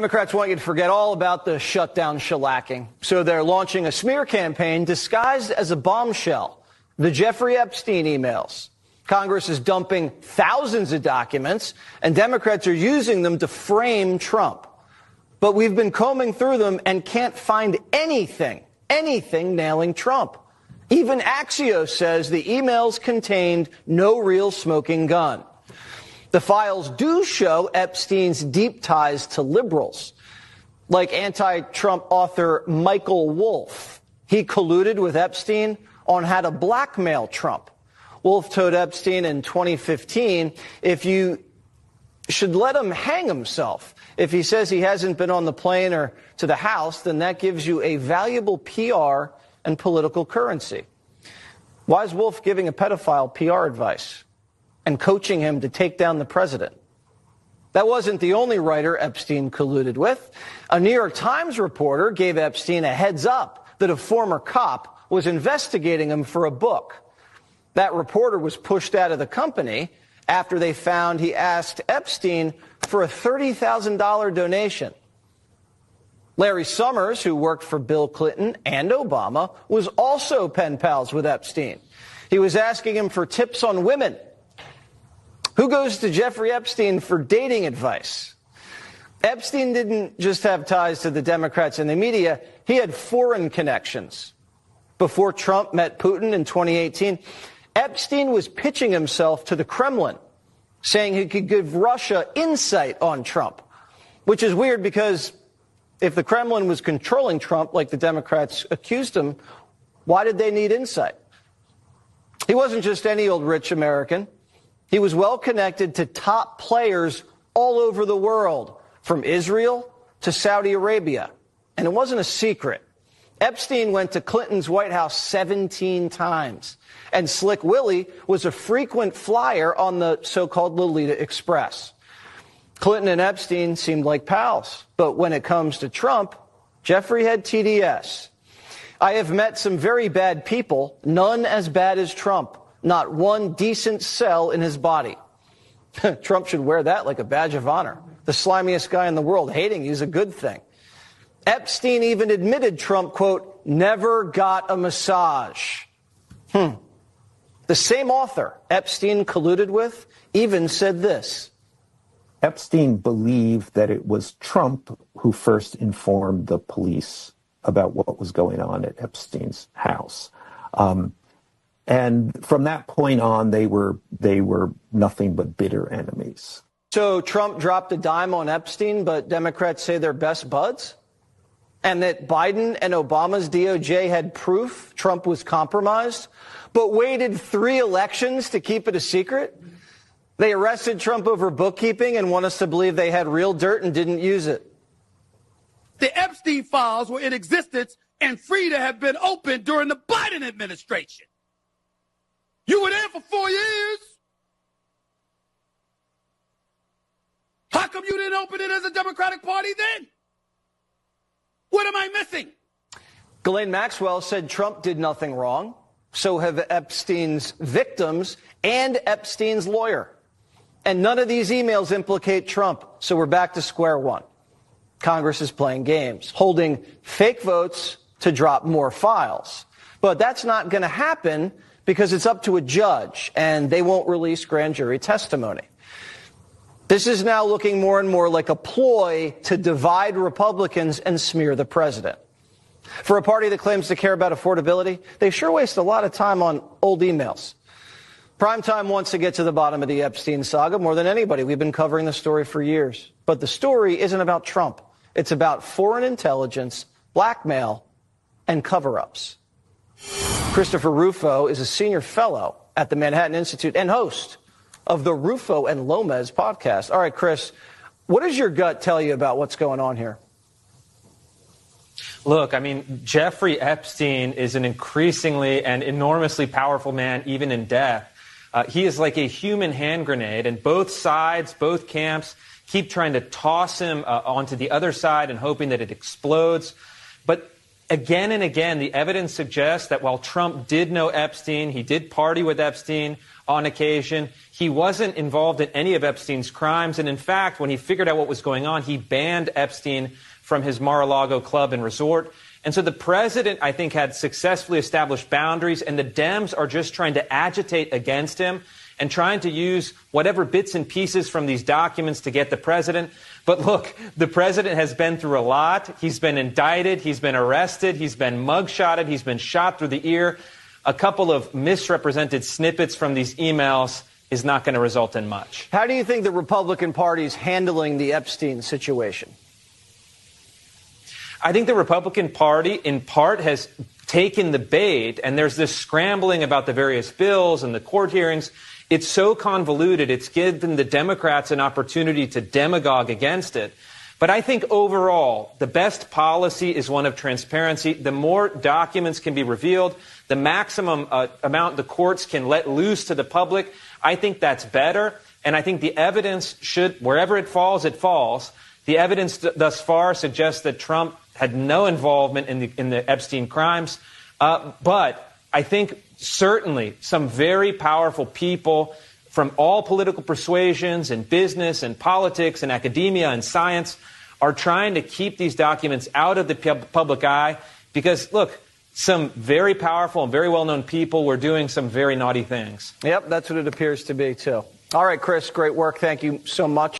Democrats want you to forget all about the shutdown shellacking. So they're launching a smear campaign disguised as a bombshell, the Jeffrey Epstein emails. Congress is dumping thousands of documents, and Democrats are using them to frame Trump. But we've been combing through them and can't find anything nailing Trump. Even Axios says the emails contained no real smoking gun. The files do show Epstein's deep ties to liberals, like anti-Trump author Michael Wolff. He colluded with Epstein on how to blackmail Trump. Wolff told Epstein in 2015, if you should let him hang himself. If he says he hasn't been on the plane or to the House, then that gives you a valuable PR and political currency. Why is Wolff giving a pedophile PR advice and coaching him to take down the president? That wasn't the only writer Epstein colluded with. A New York Times reporter gave Epstein a heads up that a former cop was investigating him for a book. That reporter was pushed out of the company after they found he asked Epstein for a $30,000 donation. Larry Summers, who worked for Bill Clinton and Obama, was also pen pals with Epstein. He was asking him for tips on women. Who goes to Jeffrey Epstein for dating advice? Epstein didn't just have ties to the Democrats and the media. He had foreign connections. Before Trump met Putin in 2018, Epstein was pitching himself to the Kremlin, saying he could give Russia insight on Trump, which is weird because if the Kremlin was controlling Trump like the Democrats accused him, why did they need insight? He wasn't just any old rich American. He was well connected to top players all over the world, from Israel to Saudi Arabia. And it wasn't a secret. Epstein went to Clinton's White House 17 times. And Slick Willie was a frequent flyer on the so-called Lolita Express. Clinton and Epstein seemed like pals. But when it comes to Trump, Jeffrey had TDS. I have met some very bad people, none as bad as Trump. Not one decent cell in his body. Trump should wear that like a badge of honor. The slimiest guy in the world. Hating you is a good thing. Epstein even admitted Trump, quote, never got a massage. The same author Epstein colluded with even said this. Epstein believed that it was Trump who first informed the police about what was going on at Epstein's house. And from that point on, they were nothing but bitter enemies. So Trump dropped a dime on Epstein, but Democrats say they're best buds? And that Biden and Obama's DOJ had proof Trump was compromised, but waited 3 elections to keep it a secret? They arrested Trump over bookkeeping and want us to believe they had real dirt and didn't use it. The Epstein files were in existence and free to have been opened during the Biden administration. You were there for 4 years. How come you didn't open it as a Democratic Party then? What am I missing? Ghislaine Maxwell said Trump did nothing wrong. So have Epstein's victims and Epstein's lawyer. And none of these emails implicate Trump. So we're back to square one. Congress is playing games, holding fake votes to drop more files. But that's not going to happen because it's up to a judge, and they won't release grand jury testimony. This is now looking more and more like a ploy to divide Republicans and smear the president. For a party that claims to care about affordability, they sure waste a lot of time on old emails. Primetime wants to get to the bottom of the Epstein saga more than anybody. We've been covering the story for years. But the story isn't about Trump. It's about foreign intelligence, blackmail, and cover-ups. Christopher Rufo is a senior fellow at the Manhattan Institute and host of the Rufo and Lomez podcast. All right, Chris, what does your gut tell you about what's going on here? Look, I mean, Jeffrey Epstein is an increasingly and enormously powerful man, even in death. He is like a human hand grenade, and both sides, both camps, keep trying to toss him onto the other side and hoping that it explodes. But again and again, the evidence suggests that while Trump did know Epstein, he did party with Epstein, on occasion. He wasn't involved in any of Epstein's crimes. And in fact, when he figured out what was going on, he banned Epstein from his Mar-a-Lago club and resort. And so the president, I think, had successfully established boundaries, and the Dems are just trying to agitate against him and trying to use whatever bits and pieces from these documents to get the president. But look, the president has been through a lot. He's been indicted. He's been arrested. He's been mugshotted. He's been shot through the ear. A couple of misrepresented snippets from these emails is not going to result in much. How do you think the Republican Party is handling the Epstein situation? I think the Republican Party, in part, has taken the bait, and there's this scrambling about the various bills and the court hearings. It's so convoluted, it's given the Democrats an opportunity to demagogue against it. But I think overall, the best policy is one of transparency. The more documents can be revealed, the maximum amount the courts can let loose to the public, I think that's better. And I think the evidence should, wherever it falls, it falls. The evidence thus far suggests that Trump had no involvement in the Epstein crimes. But I think certainly some very powerful people from all political persuasions and business and politics and academia and science are trying to keep these documents out of the public eye because, look, some very powerful and very well-known people were doing some very naughty things. Yep, that's what it appears to be, too. All right, Chris, great work. Thank you so much.